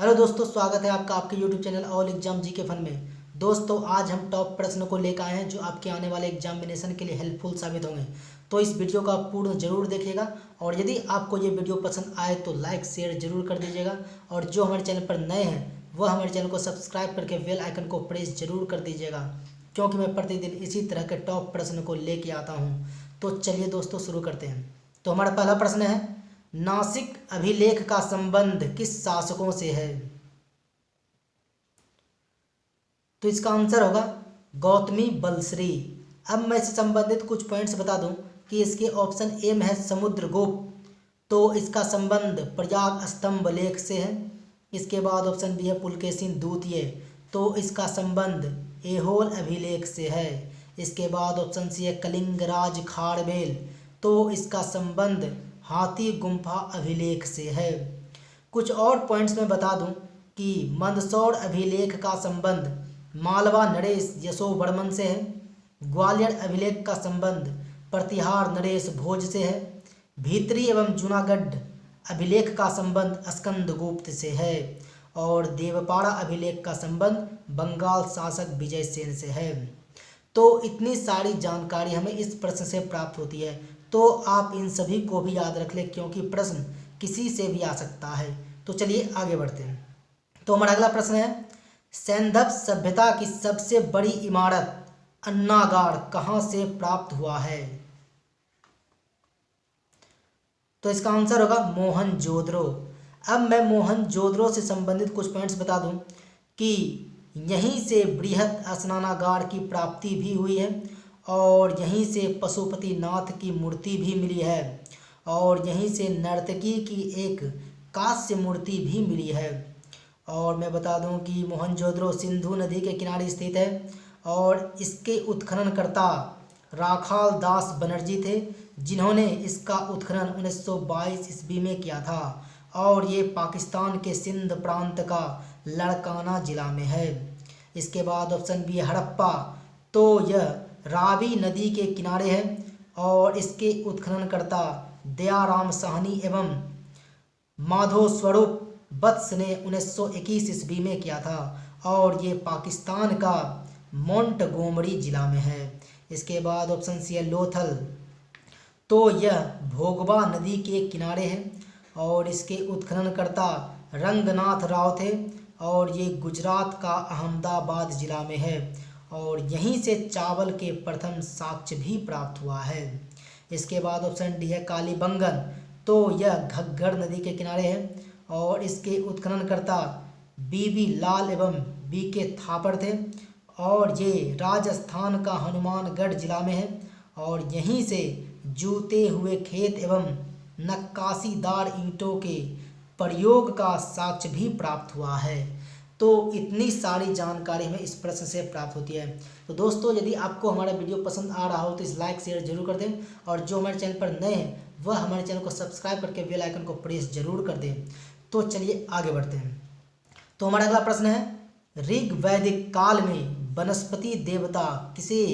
Hello दोस्तों, स्वागत है आपका आपके यूट्यूब चैनल ऑल एग्जाम जी के फन में। दोस्तों, आज हम टॉप प्रश्न को लेकर आए हैं जो आपके आने वाले एग्जामिनेशन के लिए हेल्पफुल साबित होंगे। तो इस वीडियो को आप पूर्ण जरूर देखिएगा और यदि आपको ये वीडियो पसंद आए तो लाइक शेयर जरूर कर दीजिएगा। और जो हमारे चैनल पर नए हैं वह हमारे चैनल को सब्सक्राइब करके बेल आइकन को प्रेस जरूर कर दीजिएगा, क्योंकि मैं प्रतिदिन इसी तरह के टॉप प्रश्न को लेके आता हूँ। तो चलिए दोस्तों, शुरू करते हैं। तो हमारा पहला प्रश्न है, नासिक अभिलेख का संबंध किस शासकों से है? तो इसका आंसर होगा गौतमी बलश्री। अब मैं इससे संबंधित कुछ पॉइंट्स बता दूं कि इसके ऑप्शन ए में है समुद्रगुप्त, तो इसका संबंध प्रयाग स्तंभ लेख से है। इसके बाद ऑप्शन बी है पुलकेशिन द्वितीय, तो इसका संबंध ऐहोल अभिलेख से है। इसके बाद ऑप्शन सी है कलिंगराज खारवेल, तो इसका संबंध हाथी गुम्फा अभिलेख से है। कुछ और पॉइंट्स में बता दूं कि मंदसौर अभिलेख का संबंध मालवा नरेश यशोवर्मन से है। ग्वालियर अभिलेख का संबंध प्रतिहार नरेश भोज से है। भीतरी एवं जूनागढ़ अभिलेख का संबंध स्कंदगुप्त से है। और देवपाड़ा अभिलेख का संबंध बंगाल शासक विजय सेन से है। तो इतनी सारी जानकारी हमें इस प्रश्न से प्राप्त होती है, तो आप इन सभी को भी याद रख लें, क्योंकि प्रश्न किसी से भी आ सकता है। तो चलिए आगे बढ़ते हैं। तो हमारा अगला प्रश्न है, सैंधव सभ्यता की सबसे बड़ी इमारत अन्नागार कहाँ से प्राप्त हुआ है? तो इसका आंसर होगा मोहनजोदड़ो। अब मैं मोहनजोदड़ो से संबंधित कुछ पॉइंट्स बता दूं कि यहीं से बृहत स्नानागार की प्राप्ति भी हुई है, और यहीं से पशुपतिनाथ की मूर्ति भी मिली है, और यहीं से नर्तकी की एक कांस्य मूर्ति भी मिली है। और मैं बता दूं कि मोहनजोदड़ो सिंधु नदी के किनारे स्थित है, और इसके उत्खननकर्ता राखाल दास बनर्जी थे, जिन्होंने इसका उत्खनन 1922 ईस्वी में किया था। और ये पाकिस्तान के सिंध प्रांत का लड़काना जिला में है। इसके बाद ऑप्शन बी हड़प्पा, तो यह रावी नदी के किनारे है, और इसके उत्खननकर्ता दयाराम साहनी एवं माधो स्वरूप वत्स ने 1921 ईस्वी में किया था, और ये पाकिस्तान का मोंटगोमरी जिला में है। इसके बाद ऑप्शन सी है लोथल, तो यह भोगवा नदी के किनारे है, और इसके उत्खननकर्ता रंगनाथ राव थे, और ये गुजरात का अहमदाबाद जिला में है, और यहीं से चावल के प्रथम साक्ष्य भी प्राप्त हुआ है। इसके बाद ऑप्शन डी है कालीबंगन, तो यह घग्गर नदी के किनारे है, और इसके उत्खननकर्ता बीबी लाल एवं बी के थापर थे, और ये राजस्थान का हनुमानगढ़ जिला में है, और यहीं से जूते हुए खेत एवं नक्काशीदार ईंटों के प्रयोग का साक्ष्य भी प्राप्त हुआ है। तो इतनी सारी जानकारी हमें इस प्रश्न से प्राप्त होती है। तो दोस्तों, यदि आपको हमारा वीडियो पसंद आ रहा हो तो इस लाइक शेयर जरूर कर दें, और जो हमारे चैनल पर नए हैं वह हमारे चैनल को सब्सक्राइब करके बेल आइकन को प्रेस जरूर कर दें। तो चलिए आगे बढ़ते हैं। तो हमारा अगला प्रश्न है, ऋग वैदिक काल में वनस्पति देवता किसे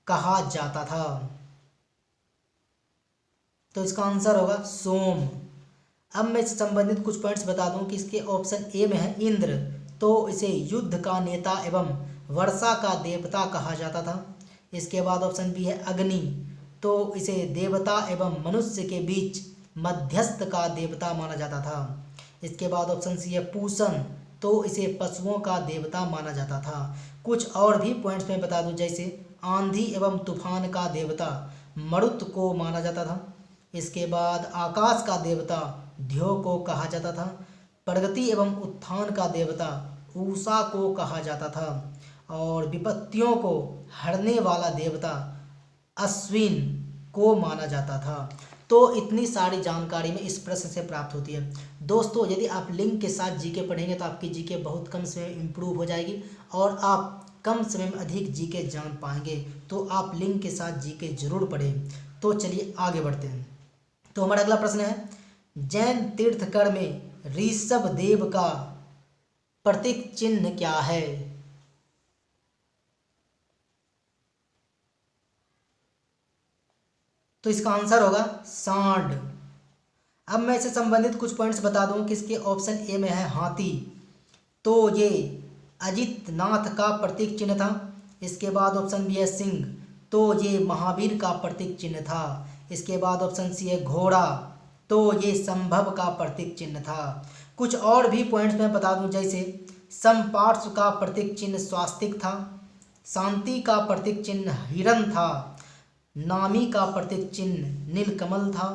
कहा जाता था? तो इसका आंसर होगा सोम। अब मैं इससे संबंधित कुछ पॉइंट्स बता दूं कि इसके ऑप्शन ए में है इंद्र, तो इसे युद्ध का नेता एवं वर्षा का देवता कहा जाता था। इसके बाद ऑप्शन बी है अग्नि, तो इसे देवता एवं मनुष्य के बीच मध्यस्थ का देवता माना जाता था। इसके बाद ऑप्शन सी है पूषण, तो इसे पशुओं का देवता माना जाता था। कुछ और भी पॉइंट्स में बता दूं, जैसे आंधी एवं तूफान का देवता मरुत को माना जाता था। इसके बाद आकाश का देवता ध्यो को कहा जाता था। प्रगति एवं उत्थान का देवता ऊषा को कहा जाता था, और विपत्तियों को हरने वाला देवता अश्विन को माना जाता था। तो इतनी सारी जानकारी में इस प्रश्न से प्राप्त होती है। दोस्तों, यदि आप लिंक के साथ जीके पढ़ेंगे तो आपकी जीके बहुत कम समय में इम्प्रूव हो जाएगी, और आप कम समय में अधिक जीके जान पाएंगे। तो आप लिंक के साथ जीके जरूर पढ़ें। तो चलिए आगे बढ़ते हैं। तो हमारा अगला प्रश्न है, जैन तीर्थकर में ऋषभ देव का प्रतीक चिन्ह क्या है? तो इसका आंसर होगा सांड। अब मैं इससे संबंधित कुछ पॉइंट्स बता दूं कि इसके ऑप्शन ए में है हाथी, तो ये अजित नाथ का प्रतीक चिन्ह था। इसके बाद ऑप्शन बी है सिंह, तो ये महावीर का प्रतीक चिन्ह था। इसके बाद ऑप्शन सी है घोड़ा, तो ये संभव का प्रतीक चिन्ह था। कुछ और भी पॉइंट्स मैं बता दूं, जैसे समपार्श्व का प्रतीक चिन्ह स्वास्तिक था, शांति का प्रतीक चिन्ह हिरण था, नामी का प्रतीक चिन्ह नीलकमल था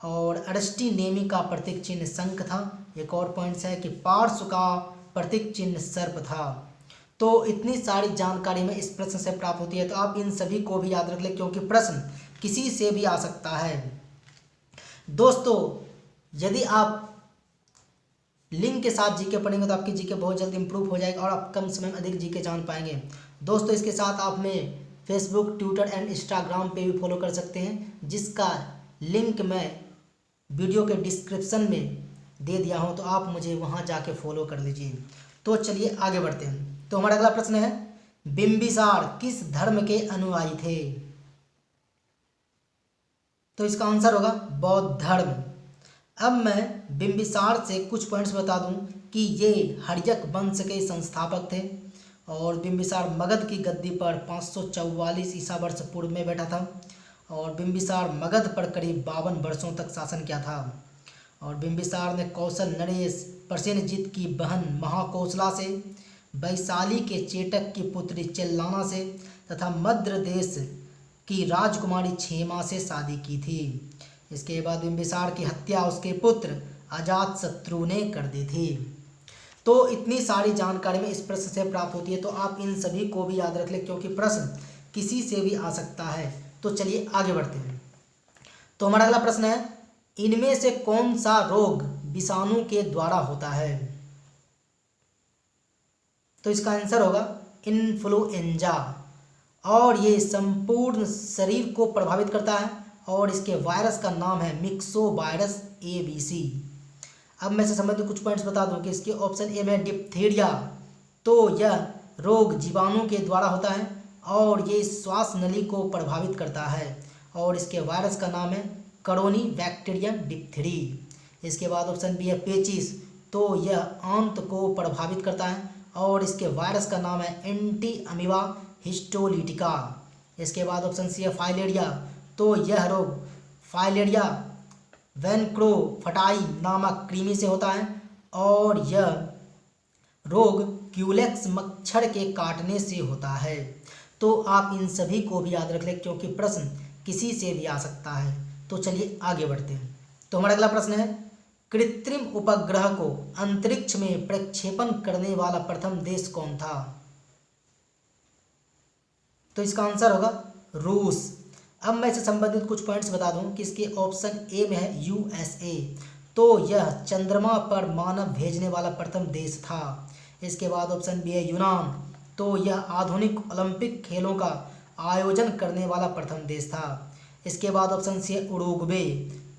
और अरष्टी नेमी का प्रतीक चिन्ह शंख था। एक और पॉइंट्स है कि पार्श्व का प्रतीक चिन्ह सर्प था। तो इतनी सारी जानकारी में इस प्रश्न से प्राप्त होती है, तो आप इन सभी को भी याद रख लें क्योंकि प्रश्न किसी से भी आ सकता है। दोस्तों, यदि आप लिंक के साथ जीके पढ़ेंगे तो आपकी जीके बहुत जल्द इंप्रूव हो जाएगा और आप कम समय में अधिक जीके जान पाएंगे। दोस्तों, इसके साथ आप हमें फेसबुक, ट्विटर एंड इंस्टाग्राम पे भी फॉलो कर सकते हैं, जिसका लिंक मैं वीडियो के डिस्क्रिप्शन में दे दिया हूँ, तो आप मुझे वहाँ जाके फॉलो कर लीजिए। तो चलिए आगे बढ़ते हैं। तो हमारा अगला प्रश्न है, बिंबिसार किस धर्म के अनुयायी थे? तो इसका आंसर होगा बौद्ध धर्म। अब मैं बिंबिसार से कुछ पॉइंट्स बता दूं कि ये हर्यक वंश के संस्थापक थे और बिंबिसार मगध की गद्दी पर 544 ईसा वर्ष पूर्व में बैठा था और बिंबिसार मगध पर करीब 52 वर्षों तक शासन किया था। और बिंबिसार ने कौशल नरेश प्रसेनजीत की बहन महाकौशला से, वैशाली के चेटक की पुत्री चेल्लाना से तथा मध्य देश की राजकुमारी क्षेमा से शादी की थी। इसके बाद बिंबिसार की हत्या उसके पुत्र अजातशत्रु ने कर दी थी। तो इतनी सारी जानकारी में इस प्रश्न से प्राप्त होती है, तो आप इन सभी को भी याद रख लें क्योंकि प्रश्न किसी से भी आ सकता है। तो चलिए आगे बढ़ते हैं। तो हमारा अगला प्रश्न है, इनमें से कौन सा रोग विषाणु के द्वारा होता है? तो इसका आंसर होगा इन्फ्लुएंजा और ये संपूर्ण शरीर को प्रभावित करता है और इसके वायरस का नाम है मिक्सोवायरस ABC। अब मैं से संबंधित कुछ पॉइंट्स बता दूं कि इसके ऑप्शन ए में डिप्थीरिया, तो यह रोग जीवाणु के द्वारा होता है और ये श्वास नली को प्रभावित करता है और इसके वायरस का नाम है करोनी बैक्टीरियम डिप्थीरी। इसके बाद ऑप्शन बी है पेचिस, तो यह आंत को प्रभावित करता है और इसके वायरस का नाम है एंटी अमीबा हिस्टोलिटिका। इसके बाद ऑप्शन सी है फाइलेरिया, तो यह रोग फाइलेरिया वैनक्रोफटाई नामक कृमि से होता है और यह रोग क्यूलेक्स मच्छर के काटने से होता है। तो आप इन सभी को भी याद रख लें क्योंकि प्रश्न किसी से भी आ सकता है। तो चलिए आगे बढ़ते हैं। तो हमारा अगला प्रश्न है, कृत्रिम उपग्रह को अंतरिक्ष में प्रक्षेपण करने वाला प्रथम देश कौन था? तो इसका आंसर होगा रूस। अब मैं इससे संबंधित कुछ पॉइंट्स बता दूं कि इसके ऑप्शन ए में है USA, तो यह चंद्रमा पर मानव भेजने वाला प्रथम देश था। इसके बाद ऑप्शन बी है यूनान, तो यह आधुनिक ओलंपिक खेलों का आयोजन करने वाला प्रथम देश था। इसके बाद ऑप्शन सी है उरुग्वे,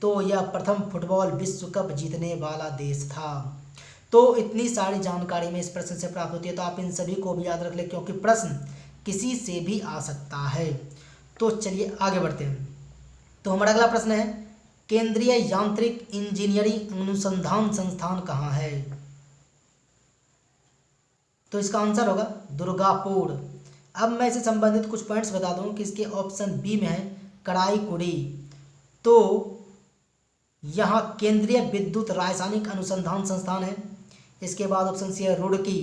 तो यह प्रथम फुटबॉल विश्व कप जीतने वाला देश था। तो इतनी सारी जानकारी में इस प्रश्न से प्राप्त होती है, तो आप इन सभी को भी याद रख लें क्योंकि प्रश्न किसी से भी आ सकता है। तो चलिए आगे बढ़ते हैं। तो हमारा अगला प्रश्न है, केंद्रीय यांत्रिक इंजीनियरिंग अनुसंधान संस्थान कहाँ है? तो इसका आंसर होगा दुर्गापुर। अब मैं इससे संबंधित कुछ पॉइंट्स बता दूं कि इसके ऑप्शन बी में है कराईकुड़ी, तो यहाँ केंद्रीय विद्युत रासायनिक अनुसंधान संस्थान है। इसके बाद ऑप्शन सी है रुड़की,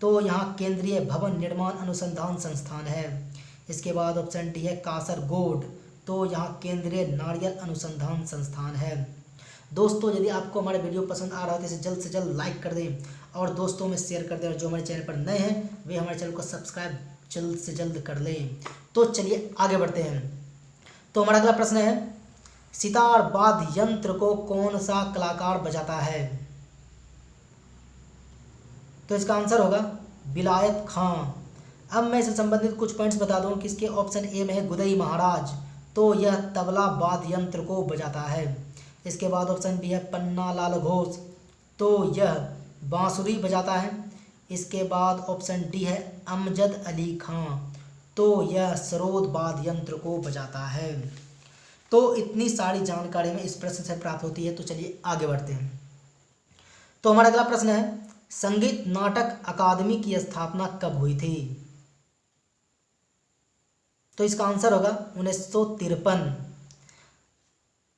तो यहाँ केंद्रीय भवन निर्माण अनुसंधान संस्थान है। इसके बाद ऑप्शन डी है कासरगोड, तो यहाँ केंद्रीय नारियल अनुसंधान संस्थान है। दोस्तों, यदि आपको हमारा वीडियो पसंद आ रहा है तो इसे जल्द से जल्द लाइक कर दें और दोस्तों में शेयर कर दें और जो हमारे चैनल पर नए हैं वे हमारे चैनल को सब्सक्राइब जल्द से जल्द कर लें। तो चलिए आगे बढ़ते हैं। तो हमारा अगला प्रश्न है, सितार वाद्य यंत्र को कौन सा कलाकार बजाता है? तो इसका आंसर होगा विलायत खां। अब मैं इससे संबंधित कुछ पॉइंट्स बता दूं कि इसके ऑप्शन ए में है गुदई महाराज, तो यह तबला वाद्य यंत्र को बजाता है। इसके बाद ऑप्शन बी है पन्ना लाल घोष, तो यह बांसुरी बजाता है। इसके बाद ऑप्शन डी है अमजद अली खां, तो यह सरोद वाद्य यंत्र को बजाता है। तो इतनी सारी जानकारी में इस प्रश्न से प्राप्त होती है। तो चलिए आगे बढ़ते हैं। तो हमारा अगला प्रश्न है, संगीत नाटक अकादमी की स्थापना कब हुई थी? तो इसका आंसर होगा 1953।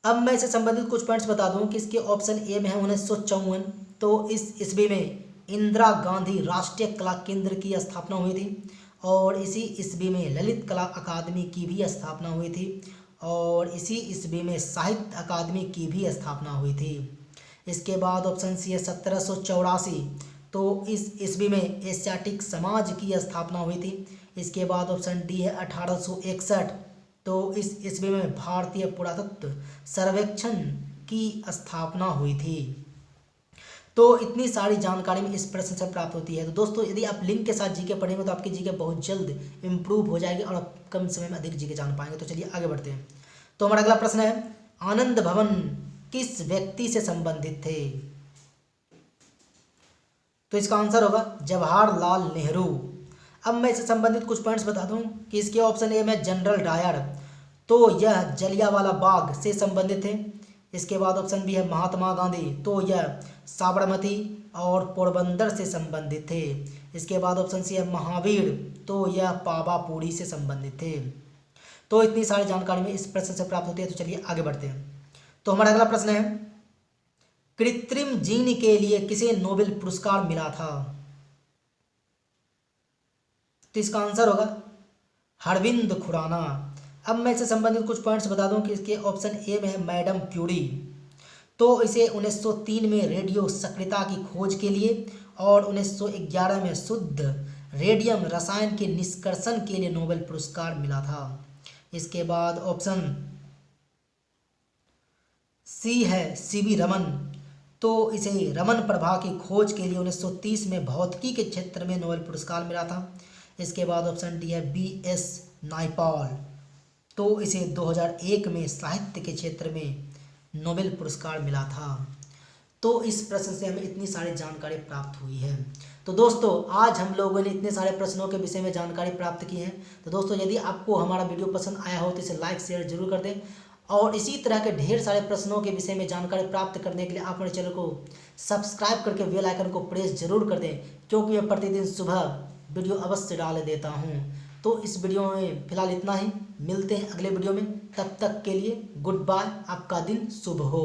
अब मैं इससे संबंधित कुछ पॉइंट्स बता दूं कि इसके ऑप्शन ए में है 1954। तो इस ईस्वी में इंदिरा गांधी राष्ट्रीय कला केंद्र की स्थापना हुई थी, और इसी ईस्वी में ललित कला अकादमी की भी स्थापना हुई थी, और इसी ईस्वी में साहित्य अकादमी की भी स्थापना हुई थी। इसके बाद ऑप्शन सी है 1784। तो इस ईस्वी में एशियाटिक समाज की स्थापना हुई थी। इसके बाद ऑप्शन डी है 1861। तो इस ईस्वी में भारतीय पुरातत्व सर्वेक्षण की स्थापना हुई थी। तो इतनी सारी जानकारी में इस प्रश्न से प्राप्त होती है। तो दोस्तों, यदि आप लिंक के साथ जीके पढ़ेंगे तो आपकी जीके बहुत जल्द इंप्रूव हो जाएगी और आप कम समय में अधिक जीके जान पाएंगे। तो चलिए आगे बढ़ते हैं। तो हमारा अगला प्रश्न है, आनंद भवन किस व्यक्ति से संबंधित थे? तो इसका आंसर होगा जवाहरलाल नेहरू। अब मैं इससे संबंधित कुछ पॉइंट्स बता दूं कि इसके ऑप्शन ए में जनरल डायर, तो यह जलियांवाला बाग से संबंधित थे। इसके बाद ऑप्शन बी है महात्मा गांधी, तो यह साबरमती और पोरबंदर से संबंधित थे। इसके बाद ऑप्शन सी है महावीर, तो यह पावापुरी से संबंधित थे। तो इतनी सारी जानकारी में इस प्रश्न से प्राप्त होती है। तो चलिए आगे बढ़ते हैं। तो हमारा अगला प्रश्न है, कृत्रिम जीन के लिए किसे नोबेल पुरस्कार मिला था? तो इसका आंसर होगा अरविंद खुराना। अब मैं इससे संबंधित कुछ पॉइंट्स बता दूं कि इसके ऑप्शन ए में है मैडम क्यूरी। तो इसे 1903 में रेडियो सक्रियता की खोज के लिए और 1911 में शुद्ध रेडियम रसायन के निष्कर्षण के लिए नोबेल पुरस्कार मिला था। इसके बाद ऑप्शन सी है सीवी रमन। तो इसे रमन प्रभा की खोज के लिए 1930 में भौतिकी के क्षेत्र में नोबेल पुरस्कार मिला था। इसके बाद ऑप्शन डी है BS नायपॉल। तो इसे 2001 में साहित्य के क्षेत्र में नोबेल पुरस्कार मिला था। तो इस प्रश्न से हमें इतनी सारी जानकारी प्राप्त हुई है। तो दोस्तों, आज हम लोगों ने इतने सारे प्रश्नों के विषय में जानकारी प्राप्त की है। तो दोस्तों, यदि आपको हमारा वीडियो पसंद आया हो तो इसे लाइक शेयर जरूर कर दें, और इसी तरह के ढेर सारे प्रश्नों के विषय में जानकारी प्राप्त करने के लिए आप हमारे चैनल को सब्सक्राइब करके बेल आइकन को प्रेस जरूर कर दें, क्योंकि मैं प्रतिदिन सुबह वीडियो अवश्य डाल देता हूँ। तो इस वीडियो में फिलहाल इतना ही, मिलते हैं अगले वीडियो में। तब तक के लिए गुड बाय, आपका दिन शुभ हो।